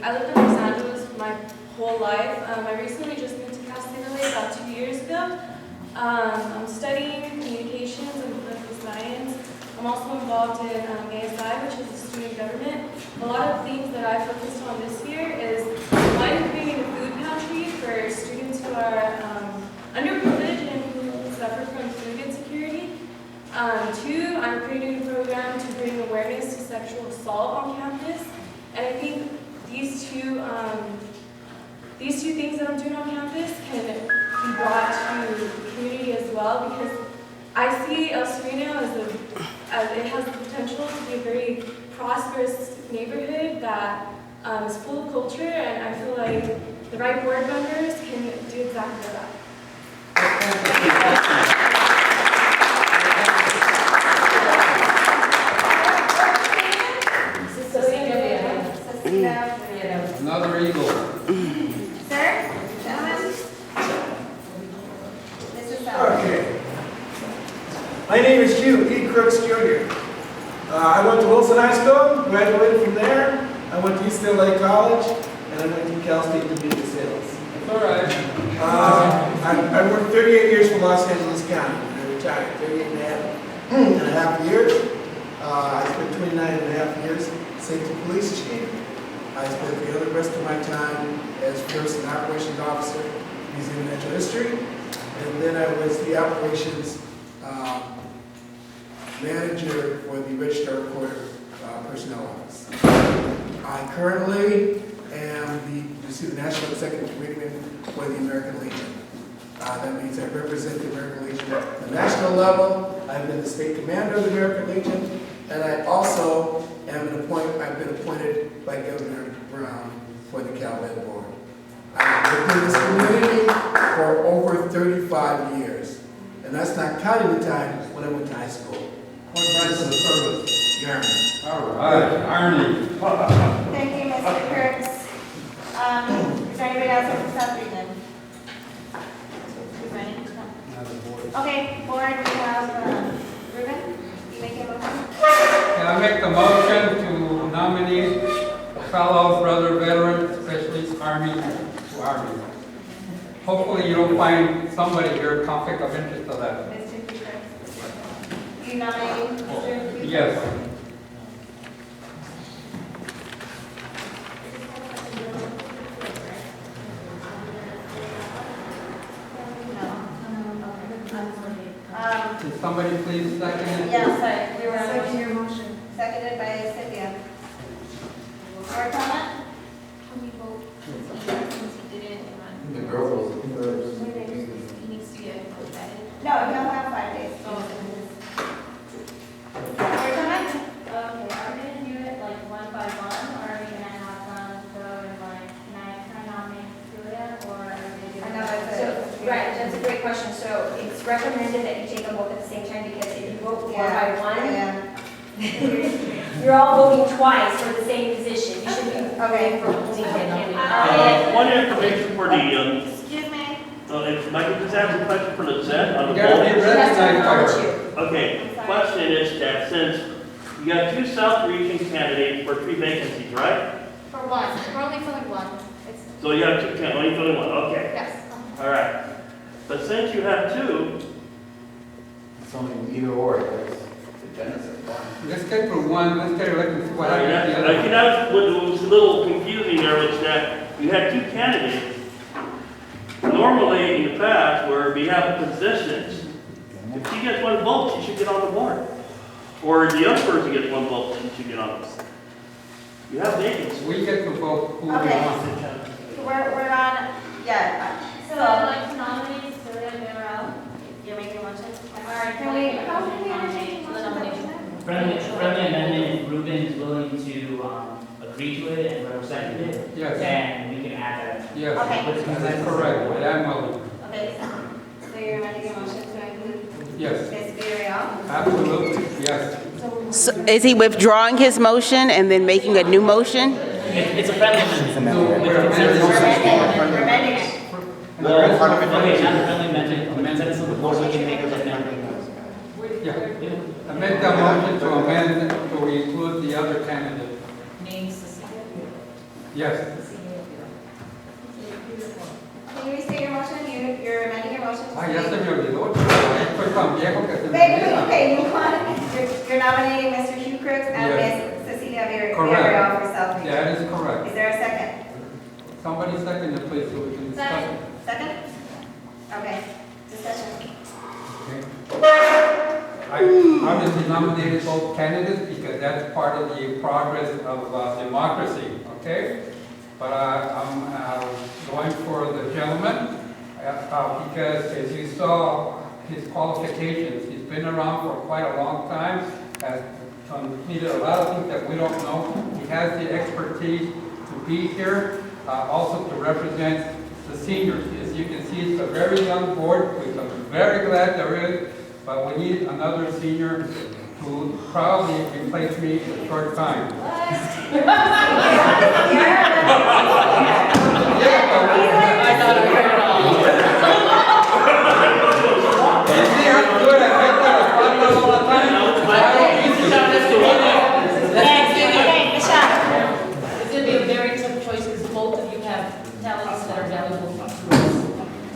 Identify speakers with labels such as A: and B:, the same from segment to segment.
A: I lived in Los Angeles my whole life. I recently just moved to Castanile about 2 years ago. I'm studying communications and political science. I'm also involved in ASI, which is the student government. A lot of themes that I focused on this year is one, creating a food pantry for students who are underprivileged and who suffer from food insecurity. Two, I'm creating a program to bring awareness to sexual assault on campus. And I think these two things that I'm doing on campus can be brought to the community as well, because I see El Sereno as it has the potential to be a very prosperous neighborhood that is full of culture, and I feel like the right board members can do exactly that.
B: Another eagle.
C: Sir, gentlemen. This is
D: Okay. My name is Hugh E. Crooks Jr. I went to Wilson High School, graduated from there. I went to East LA College, and I went to Cal State Community Sales.
B: All right.
D: I worked 38 years for Los Angeles County. I retired 38 and a half years. I spent 29 and a half years safety police chief. I spent the other rest of my time as first an operations officer, Museum of Natural History, and then I was the operations manager for the Registrar Recorder Personnel Office. I currently am the National Executive Committeeman for the American Legion. That means I represent the American Legion at the national level. I've been the state commander of the American Legion, and I also am I've been appointed by Governor Brown for the Cal Ed Board. I've lived in this community for over 35 years, and that's not counting the time when I went to high school.
B: What branch of the service?
D: Yarmouth.
B: All right, Arnie.
C: Thank you, Mr. Crooks. Is there anybody else from the South Region? Okay, board, we have Ruben. You make a motion?
B: Can I make the motion to nominate a fellow brother veteran, especially Army, to Army? Hopefully you don't find somebody here conflict of interest of that.
C: Mr. Crooks. You nominate Mr. Crooks?
B: Yes. Can somebody please second it?
C: Yeah, sorry, we were on
E: Second your
C: motion.
E: motion.
C: Seconded by Cynthia. Board comment?
F: Can we vote since he didn't run?
G: The girl was first.
F: He needs to get vetted.
C: No, he'll have 5 days.
F: Oh.
C: Board comment?
H: Okay, are we gonna do it like one by one, or are we gonna have them go and like, can I nominate Julia, or are we
C: I
H: gonna do?
C: know that's
E: So, right, that's a great question. So it's recommended that you take a vote at the same time, because if you vote one by one,
C: Yeah.
E: you're all voting twice for the same position. You should be
C: Okay.
E: voting for only one candidate.
I: Point of information for the,
C: Excuse me?
I: if I could just ask a question for the Zed on
B: You
I: the
B: gotta
I: board.
B: be
E: She has to
B: recognized
E: acknowledge
B: by her.
E: you.
I: Okay, question is that since you got 2 South Region candidates for 3 vacancies, right?
F: For one, we're only filling one. It's,
I: So you have 2 candidates, only filling 1, okay,
F: yes.
I: all right. But since you have 2,
G: It's only either or, that's the genesis.
B: Let's get for one, let's get elected, what
I: I
B: happens to the other?
I: that's what was a little confusing there, was that you had 2 candidates. Normally, in the past, where we have positions, if she gets 1 vote, she should get on the board. Or the other person gets 1 vote, she should get on the board. You have vacancies.
B: We get to vote who we
C: Okay.
B: want.
C: We're on, yeah.
H: So I'd like to nominate Julia Villarreal.
C: You're making a motion?
H: All right,
C: Can we, how can we entertain
H: The nomination.
J: Friendly amendment, if Ruben is willing to agree to it and represent it,
B: Yes,
J: then we can add that.
B: yes.
C: Okay.
B: That's correct, I am willing.
C: Okay, so you're making a motion to include
B: Yes,
C: Ms. Villarreal?
B: absolutely, yes.
K: So is he withdrawing his motion and then making a new motion?
J: It's a friendly amendment.
B: No, we're
C: We're
B: amending.
C: amending it.
J: Okay, not a friendly amendment, amendment, so the board we can make a amendment.
B: Yeah, I make the motion to amend to include the other candidate.
F: Names Cecilia.
B: Yes.
C: Can you restate your motion? You're amending your motion? to
B: Ah, ya
C: say-
B: se me olvidó. Estoy tan viejo que se me
C: Wait,
B: olvida.
C: okay, you want, you're nominating Mr. Hugh Crooks and
B: Yes.
C: Ms. Cecilia
B: Correct.
C: Villarreal for self-made.
B: That is correct.
C: Is there a second?
B: Somebody second it, please, so we can discuss it.
C: Second? Okay, discussion.
B: I obviously nominated both candidates because that's part of the progress of democracy, okay? But I'm going for the gentleman because as you saw his qualifications, he's been around for quite a long time, has completed a lot of things that we don't know. He has the expertise to be here, also to represent the seniors. As you can see, it's a very young board, which I'm very glad there is, but we need another senior to proudly replace me in a short time.
F: It's gonna be a very tough choice because both of you have talents that are valuable to us.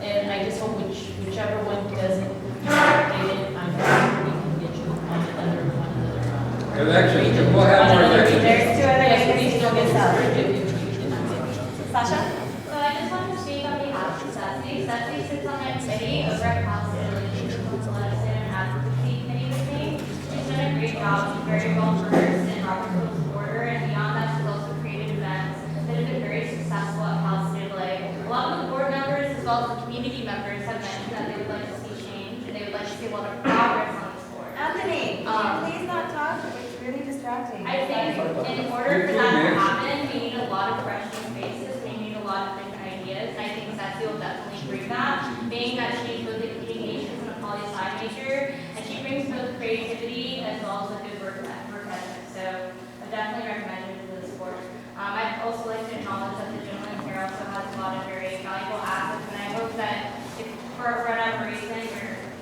F: And I just hope whichever one doesn't get it, I'm hoping we can get you on another.
B: Elections, we'll have more elections.
C: There's two other
F: Yes,
C: vacancies
F: please
C: to
F: don't get
C: fill.
F: discouraged if you cannot get it.
C: Sasha?
H: So I just want to speak on behalf of Sassy. Sassy sits on my committee over at House Relations and Advocacy Committee with me. She's done a great job. She's very well versed in Robert's Rules of Order, and beyond that, she's also created events that have been very successful at House Stable. A lot of the board members, as well as the community members, have mentioned that they would like to see change, and they would like to see a lot of progress on this board.
C: Anthony, can you please not talk? It's really distracting.
H: I think in order for that to happen, we need a lot of fresh new faces, we need a lot of different ideas, and I think Sassy will definitely bring that, being that she's both a communications and a poli-sci major, and she brings both creativity as well as a good work ethic, so I definitely recommend her to this board. I'd also like to acknowledge that the gentleman here also has a lot of very valuable assets, and I hope that if for whatever reason,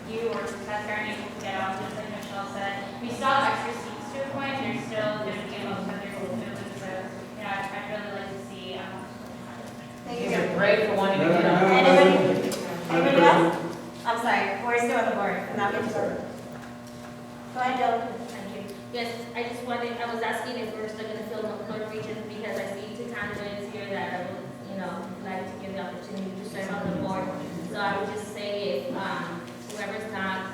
H: you or Tessa aren't able to get on, just like Michelle said, we still have extra seats to a point, and there's still going to be a lot of other fulfillment, so, you know, I'd really like to see,
C: Thank you.
F: You're great for wanting to get on.
C: Anybody else? I'm sorry, we're still on the board, and I'll get to it. Go ahead, Jill.
H: thank you.
L: Yes, I was asking if we're still gonna fill North Region because I see two candidates here that I would, like to give the opportunity to serve on the board. So I would just say if, whoever's not,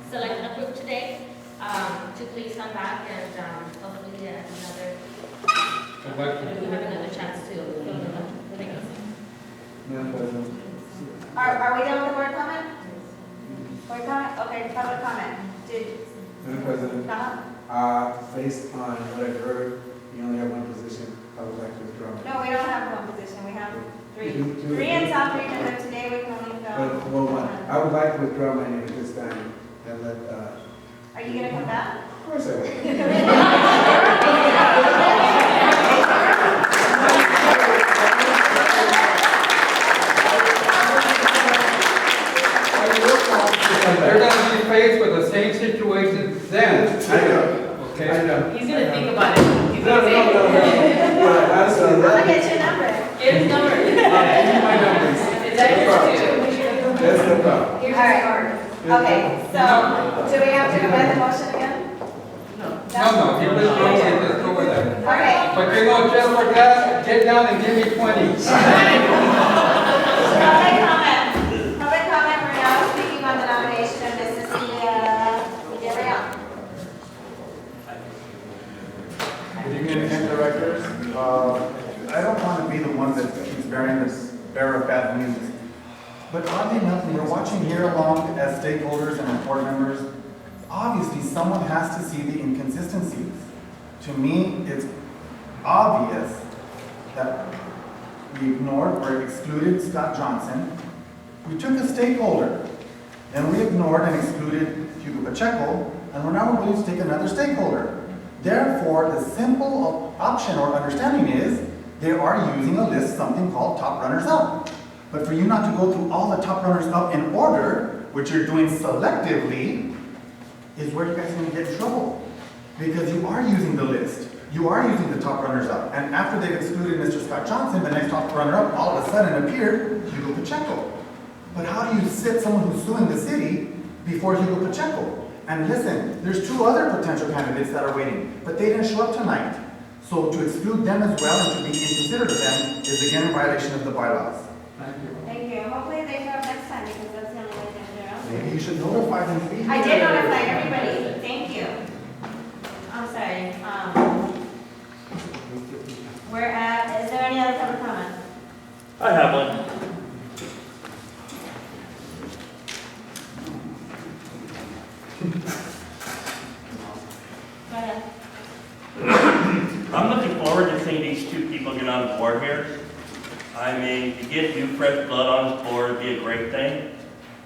L: select a group today, to please come back and, hopefully we have another chance to fill the vacancy.
G: Madam President.
C: Are we done with the board comment? Board comment? Okay, public comment.
G: Madam President, based on what I've heard, you only have one position. I would like to withdraw.
C: No, we don't have one position, we have three.
G: Two.
C: Three in South Region, but today we can only fill.
G: Well, one. I would like to withdraw my name at this time and let,
C: Are you gonna come back?
G: of course I will.
B: They're gonna be faced with the same situation then.
G: I know.
B: Okay?
G: I know.
F: He's gonna think about it. He's
G: No,
F: gonna
G: no, no,
F: say,
G: no. Absolutely.
C: I'll get your number.
F: get his number.
G: My numbers.
F: Is that yours too?
G: That's no problem.
C: All right. Okay, so, do we have to amend the motion again?
B: No, you just go with that.
C: Okay.
B: But just for that, get down and give me 20.
C: Public comment. Public comment, we're now speaking on the nomination of Ms. Cecilia Villarreal.
M: Good evening again, directors. I don't want to be the one that keeps bearing this bearer of bad news. But oddly enough, when we're watching here along as stakeholders and board members, obviously someone has to see the inconsistencies. To me, it's obvious that we ignored or excluded Scott Johnson. We took a stakeholder, and we ignored and excluded Hugo Pacheco, and we're now willing to take another stakeholder. Therefore, the simple option or understanding is they are using a list, something called top runners up. But for you not to go through all the top runners up in order, which you're doing selectively, is where you guys are going to get in trouble. Because you are using the list. you are using the top runners up. And after they've excluded Mr. Scott Johnson, the next top runner up all of a sudden appeared Hugo Pacheco. But how do you sit someone who's suing the city before Hugo Pacheco? And listen, there's 2 other potential candidates that are waiting, but they didn't show up tonight. So to exclude them as well and to be inconsiderate of them is again in violation of the bylaws.
B: Thank you.
C: Thank you. Hopefully they show up next time because that's the only way they can do it.
M: Maybe you should notify them.
C: I did notify everybody. Thank you. I'm sorry. We're at, is there any other public comment?
I: I have one.
C: Go ahead.
I: I'm looking forward to seeing these 2 people get on board here. I mean, to get new fresh blood on this board would be a great thing.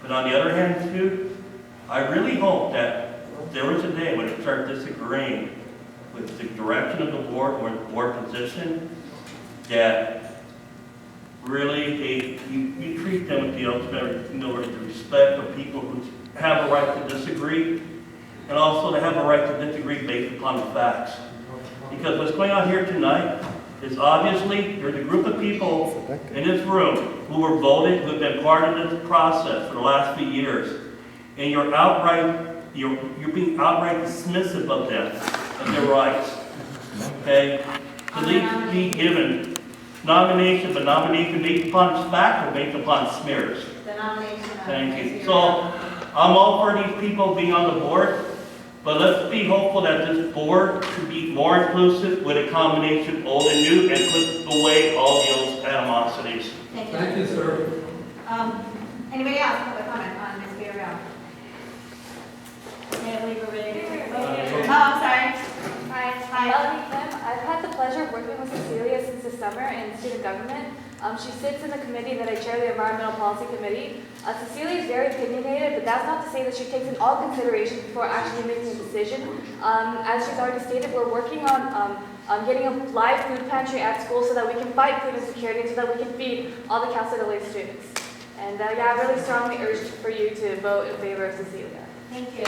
I: But on the other hand, too, I really hope that there was a day when it started disagreeing with the direction of the board or the board position, that really you treat them with the ultimate, the respect of people who have a right to disagree, and also to have a right to disagree based upon the facts. Because what's going on here tonight is obviously there's a group of people in this room who were voted, who have been part of this process for the last few years, and you're being outright dismissive of them, of their rights. Okay? So they should be given nomination, but nomination based upon fact or based upon smears.
C: The nomination.
I: Thank you. So I'm all for these people being on the board, but let's be hopeful that this board should be more inclusive with a combination of old and new and put away all those animosities.
C: Thank you.
B: Thank you, sir.
C: Anybody else have a comment on Ms. Villarreal? Okay, I believe we're ready. Oh, I'm sorry.
N: Hi, Melanie Kim. I've had the pleasure of working with Cecilia since the summer in student government. She sits in the committee that I chair, the Environmental Policy Committee. Cecilia is very opinionated, but that's not to say that she takes in all considerations before actually making a decision. As she's already stated, we're working on getting a live food pantry at school so that we can fight food insecurity and so that we can feed all the Cal State LA students. And yeah, I really strongly urge for you to vote in favor of Cecilia.
C: Thank you.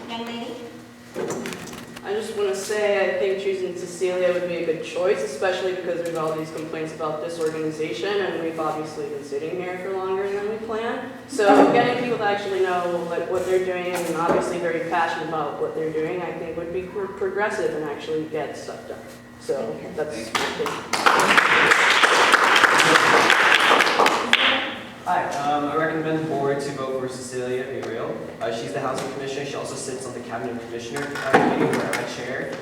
C: Young lady?
O: I just want to say I think choosing Cecilia would be a good choice, especially because there's all these complaints about this organization, and we've obviously been sitting here for longer than we planned. So getting people to actually know what they're doing and obviously very passionate about what they're doing, I think would be progressive and actually get stuff done. So that's my opinion.
P: Hi, I recommend the board to vote for Cecilia Villarreal. She's the Housing Commissioner. She also sits on the Cabinet Commissioner Committee where I chair.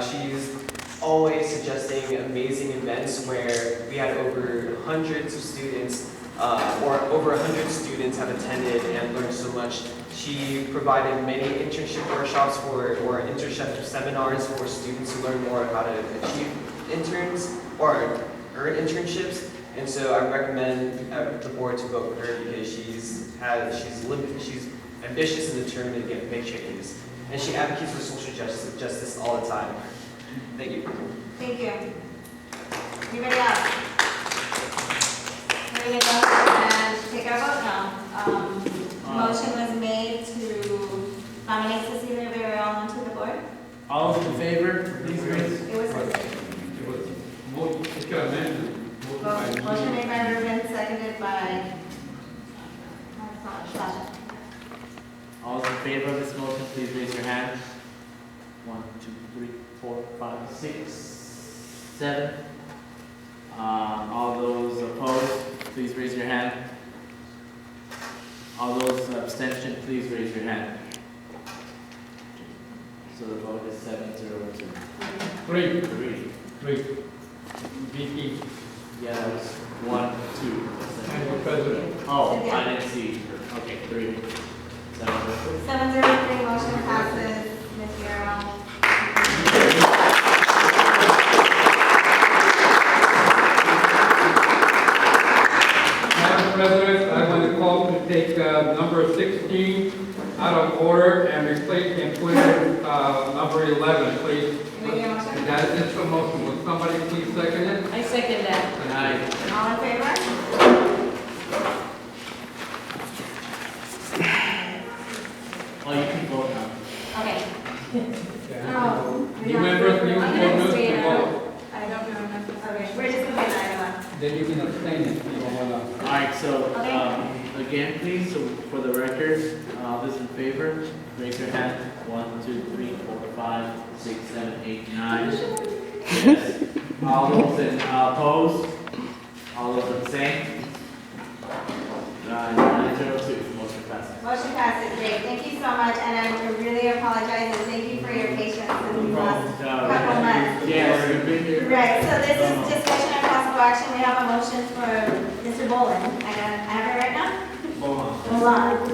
P: She's always suggesting amazing events where we had over hundreds of students, or over 100 students have attended and learned so much. She provided many internship workshops or internship seminars for students to learn more how to achieve interns or earn internships. And so I recommend the board to vote for her because she's ambitious and determined to make changes. And she advocates for social justice all the time. Thank you.
C: Thank you. Anybody else? Ready to vote and take our vote now? Motion was made to nominate Cecilia Villarreal onto the board.
J: All those in favor, please raise.
C: It was motion made by Ruben, seconded by Sasha.
J: All those in favor of this motion, please raise your hand. 1, 2, 3, 4, 5, 6, 7. All those opposed, please raise your hand. All those abstention, please raise your hand. So the vote is 7-0-2.
B: 3. VP.
J: Yeah, that was 1, 2.
B: Madam President.
J: Oh, I didn't see. Okay, 3.
C: 7-0-3, motion passes. Ms. Villarreal.
B: Madam President, I want to call to take number 16 out of order and replace and put in number 11, please. That is the motion. Will somebody please second it?
F: I second that.
C: All in favor?
J: Oh, you can vote vote now.
C: Okay.
B: New members, new
C: I'm gonna
B: members
C: abstain.
B: to vote.
C: I don't know enough. Okay, we're just gonna get item one.
B: Then you can abstain if you don't wanna.
J: Alright, so,
C: Okay.
J: again, please, so for the record, all those in favor, raise your hand. 1, 2, 3, 4, 5, 6, 7, 8, 9. Yes. All those opposed? All those abstain? 902, motion passes.
C: Motion passes, great. Thank you so much, and I really apologize, and thank you for your patience in the last couple months.
J: Yes, you've been here.
C: Right, so this is discussion and possible action. We have a motion for Mr. Boland. I have it right now? Boland.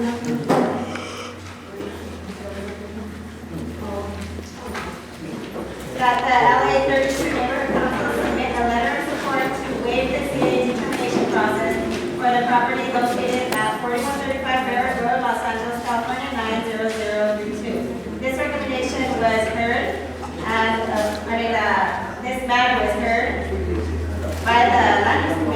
C: That the LA 32 Neighborhood Council submit a letter of support to waive the CA determination process for the property located at 4135 Barrett Road, Los Angeles, California, 90032. This recommendation was heard, and this matter was heard by the land use